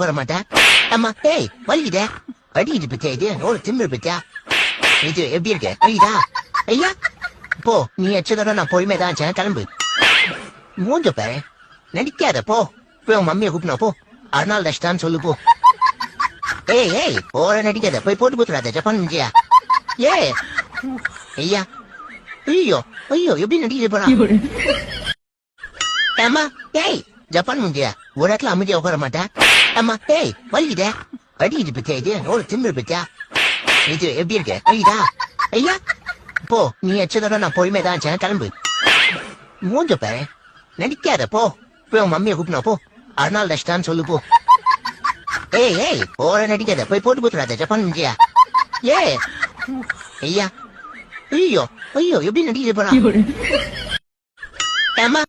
உட்கார மாட்டேன். அம்மா ஏய் வலிக்குதே, அடிக்கிட்டு பத்தியா இது ஒரு திமிரு பத்தியா? இது எப்படி இருக்கு வலிக்குதா? ஐயா போ, நீ எச்சதோட நான் பொறுமை தான் கிளம்பு. மூஞ்ச பாரு, நடிக்காத போ. போய் உன் மம்மியை கூப்பினா போ, அருணாள் தஷ்டான்னு சொல்லு போ. ஏய் ஏய் போற நடிக்காத, போய் போட்டு போத்துறாத ஜப்பான் முஞ்சியா. ஏ ஐயா ஐயோ ஐயோ எப்படி நடிக்கிட்டு போறான். அம்மா ஏய் ஜப்பான் முஞ்சியா, ஒரு இடத்துல அமைதியா உட்கார மாட்டேன். அம்மா ஏய் வலிக்குதே, அடிக்கிட்டு பத்தியா இது ஒரு திமிரு பத்தியா? இது எப்படி இருக்கு வலிக்குதா? ஐயா போ, நீ எச்சதோட நான் பொறுமை தான் கிளம்பு. மூஞ்ச பாரு, நடிக்காத போ. போய் உன் மம்மியை கூப்பினா போ, அருணாள் தஷ்டான்னு சொல்லு போ. ஏய் ஏய் போற நடிக்காத, போய் போட்டு போத்துறாத ஜப்பான் முஞ்சியா. ஏ ஐயா ஐயோ ஐயோ எப்படி நடிக்கிட்டு போறான். அம்மா